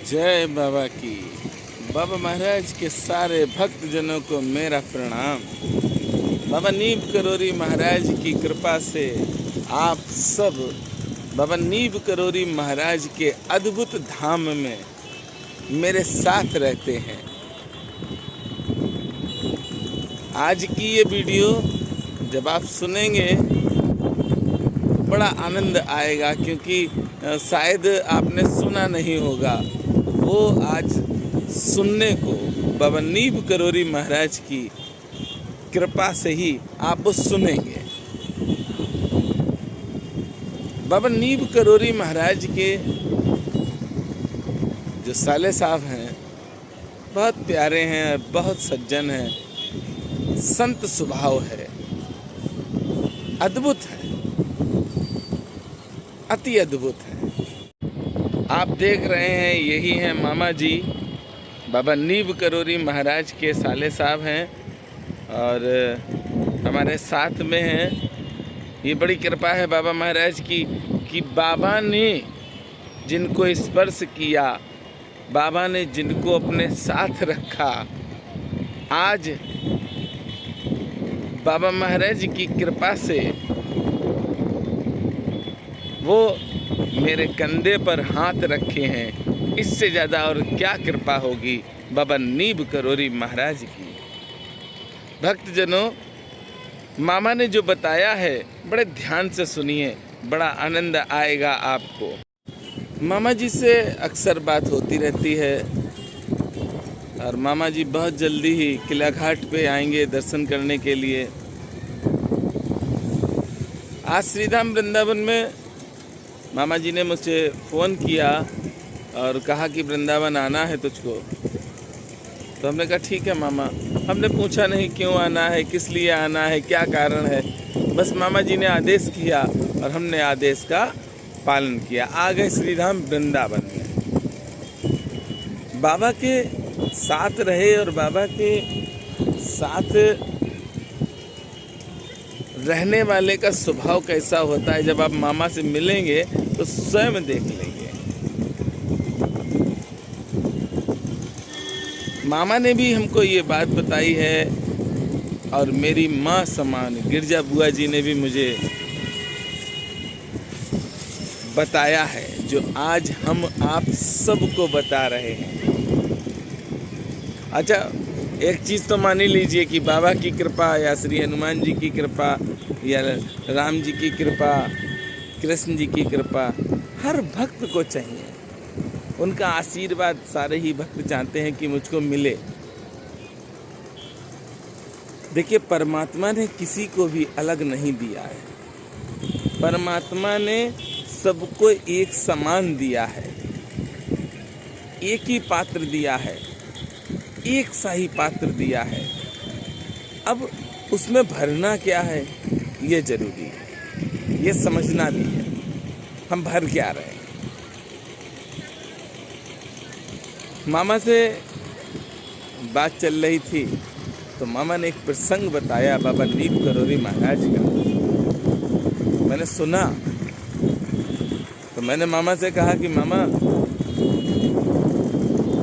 जय बाबा की। बाबा महाराज के सारे भक्तजनों को मेरा प्रणाम। बाबा नीब करोरी महाराज की कृपा से आप सब बाबा नीब करोरी महाराज के अद्भुत धाम में मेरे साथ रहते हैं। आज की ये वीडियो जब आप सुनेंगे तो बड़ा आनंद आएगा, क्योंकि शायद आपने सुना नहीं होगा। वो आज सुनने को बाबा नीब करोरी महाराज की कृपा से ही आप वो सुनेंगे। बाबा नीब करोरी महाराज के जो साले साहब हैं बहुत प्यारे हैं, बहुत सज्जन हैं, संत स्वभाव है, अद्भुत है, अति अद्भुत है। आप देख रहे हैं यही हैं मामा जी, बाबा नीब करोरी महाराज के साले साहब हैं और हमारे साथ में हैं। ये बड़ी कृपा है बाबा महाराज की कि बाबा ने जिनको स्पर्श किया, बाबा ने जिनको अपने साथ रखा, आज बाबा महाराज की कृपा से वो मेरे कंधे पर हाथ रखे हैं। इससे ज़्यादा और क्या कृपा होगी बाबा नीब करोरी महाराज की। भक्तजनों, मामा ने जो बताया है बड़े ध्यान से सुनिए, बड़ा आनंद आएगा आपको। मामा जी से अक्सर बात होती रहती है और मामा जी बहुत जल्दी ही किला घाट पे आएंगे दर्शन करने के लिए। आज श्रीधाम वृंदावन में मामा जी ने मुझसे फ़ोन किया और कहा कि वृंदावन आना है तुझको। तो हमने कहा ठीक है मामा। हमने पूछा नहीं क्यों आना है, किस लिए आना है, क्या कारण है। बस मामा जी ने आदेश किया और हमने आदेश का पालन किया। आ गए श्रीधाम वृंदावन में। बाबा के साथ रहे और बाबा के साथ रहने वाले का स्वभाव कैसा होता है, जब आप मामा से मिलेंगे तो स्वयं देख लेंगे। मामा ने भी हमको ये बात बताई है और मेरी माँ समान गिरजा बुआ जी ने भी मुझे बताया है, जो आज हम आप सबको बता रहे हैं। अच्छा, एक चीज़ तो मान ही लीजिए कि बाबा की कृपा या श्री हनुमान जी की कृपा या राम जी की कृपा, कृष्ण जी की कृपा हर भक्त को चाहिए। उनका आशीर्वाद सारे ही भक्त चाहते हैं कि मुझको मिले। देखिए, परमात्मा ने किसी को भी अलग नहीं दिया है। परमात्मा ने सबको एक समान दिया है, एक ही पात्र दिया है, एक सा ही पात्र दिया है। अब उसमें भरना क्या है ये जरूरी है, ये समझना भी है हम भर क्या रहे हैं। मामा से बात चल रही थी तो मामा ने एक प्रसंग बताया बाबा नीब करोरी महाराज का। मैंने सुना तो मैंने मामा से कहा कि मामा,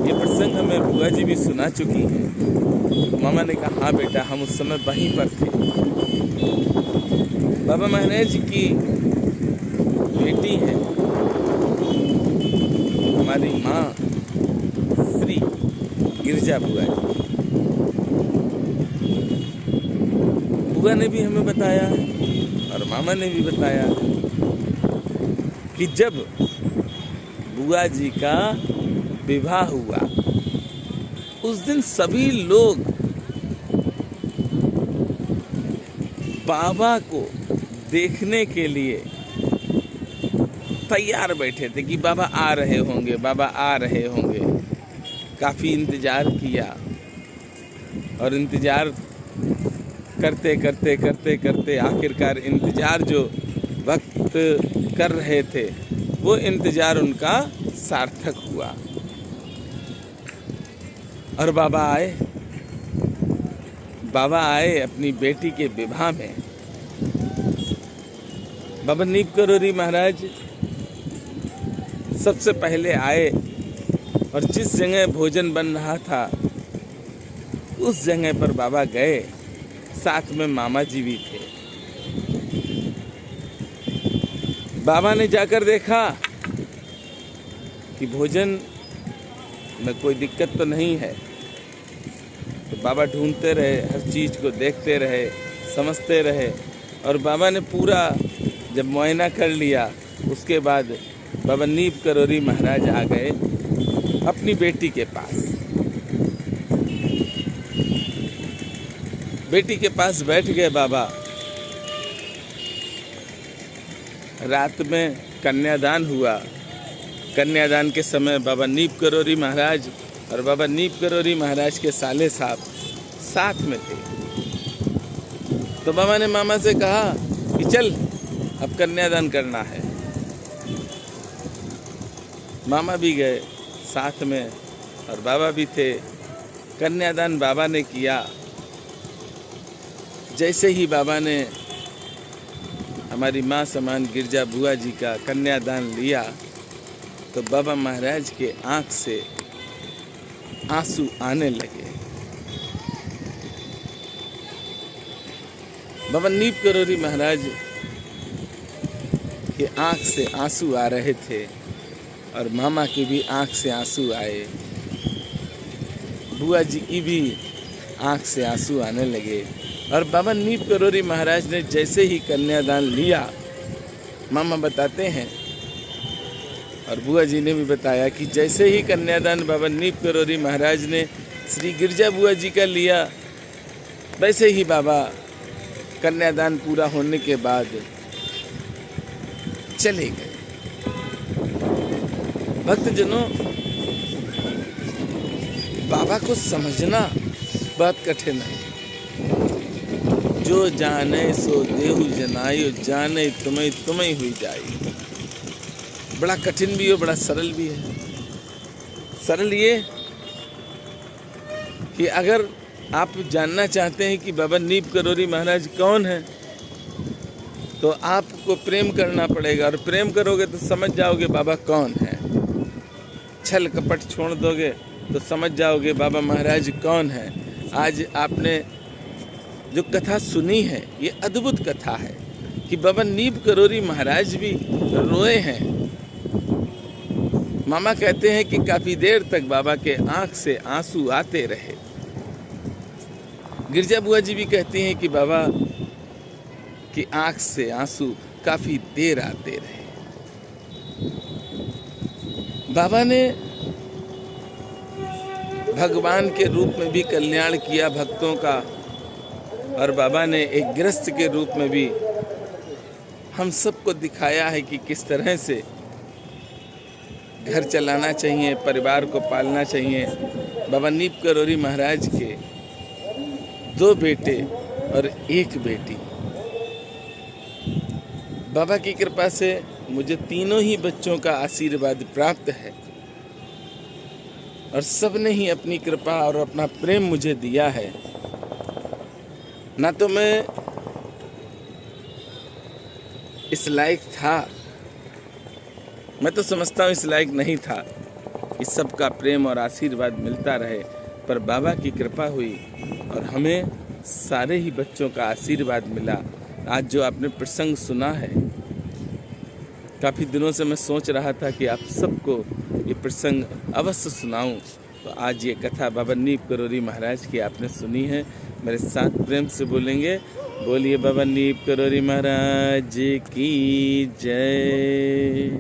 ये प्रसंग हमें बुआ जी भी सुना चुकी हैं। तो मामा ने कहा हाँ बेटा, हम उस समय वहीं पर थे। बाबा महाराज की बेटी है हमारी माँ श्री गिरजा बुआ जी। बुआ ने भी हमें बताया और मामा ने भी बताया कि जब बुआ जी का विवाह हुआ उस दिन सभी लोग बाबा को देखने के लिए तैयार बैठे थे कि बाबा आ रहे होंगे, बाबा आ रहे होंगे। काफ़ी इंतज़ार किया और इंतज़ार करते करते करते करते आखिरकार इंतज़ार जो वक्त कर रहे थे वो इंतज़ार उनका सार्थक हुआ और बाबा आए। बाबा आए अपनी बेटी के विवाह में। बाबा नीब करोरी महाराज सबसे पहले आए और जिस जगह भोजन बन रहा था उस जगह पर बाबा गए, साथ में मामा जी भी थे। बाबा ने जाकर देखा कि भोजन में कोई दिक्कत तो नहीं है, तो बाबा ढूंढते रहे, हर चीज़ को देखते रहे, समझते रहे। और बाबा ने पूरा जब मुआयना कर लिया, उसके बाद बाबा नीब करोरी महाराज आ गए अपनी बेटी के पास। बेटी के पास बैठ गए बाबा। रात में कन्यादान हुआ। कन्यादान के समय बाबा नीब करोरी महाराज और बाबा नीब करोरी महाराज के साले साहब साथ में थे। तो बाबा ने मामा से कहा कि चल अब कन्यादान करना है। मामा भी गए साथ में और बाबा भी थे। कन्यादान बाबा ने किया। जैसे ही बाबा ने हमारी माँ समान गिरजा बुआ जी का कन्यादान लिया तो बाबा महाराज के आँख से आंसू आने लगे। बाबा नीब करोरी महाराज के आँख से आंसू आ रहे थे और मामा की भी आँख से आंसू आए। बुआ जी की भी आँख से आंसू आने लगे। और बाबा नीब करोरी महाराज ने जैसे ही कन्यादान लिया, मामा बताते हैं और बुआ जी ने भी बताया कि जैसे ही कन्यादान बाबा नीब करोरी महाराज ने श्री गिरजा बुआ जी का लिया, वैसे ही बाबा कन्यादान पूरा होने के बाद चले गए। भक्तजनों, बाबा को समझना बहुत कठिन है। जो जाने सो देहु जनायो, जाने तुम्हें तुम्हें हुई जाई। बड़ा कठिन भी हो, बड़ा सरल भी है। सरल ये कि अगर आप जानना चाहते हैं कि बाबा नीब करोरी महाराज कौन है, तो आपको प्रेम करना पड़ेगा। और प्रेम करोगे तो समझ जाओगे बाबा कौन है। छल कपट छोड़ दोगे तो समझ जाओगे बाबा महाराज कौन है। आज आपने जो कथा सुनी है, ये अद्भुत कथा है कि बाबा नीब करोरी महाराज भी रोए हैं। मामा कहते हैं कि काफी देर तक बाबा के आंख से आंसू आते रहे। गिरजा बुआ जी भी कहती हैं कि बाबा की आंख से आंसू काफी देर आते रहे। बाबा ने भगवान के रूप में भी कल्याण किया भक्तों का, और बाबा ने एक गृहस्थ के रूप में भी हम सबको दिखाया है कि किस तरह से घर चलाना चाहिए, परिवार को पालना चाहिए। बाबा नीब करोरी महाराज के 2 बेटे और 1 बेटी। बाबा की कृपा से मुझे तीनों ही बच्चों का आशीर्वाद प्राप्त है और सबने ही अपनी कृपा और अपना प्रेम मुझे दिया है। ना तो मैं इस लायक था, मैं तो समझता हूँ इस लायक नहीं था कि सबका प्रेम और आशीर्वाद मिलता रहे, पर बाबा की कृपा हुई और हमें सारे ही बच्चों का आशीर्वाद मिला। आज जो आपने प्रसंग सुना है, काफ़ी दिनों से मैं सोच रहा था कि आप सबको ये प्रसंग अवश्य सुनाऊं, तो आज ये कथा बाबा नीब करोरी महाराज की आपने सुनी है। मेरे साथ प्रेम से बोलेंगे, बोलिए बाबा नीब करोरी महाराज की जय।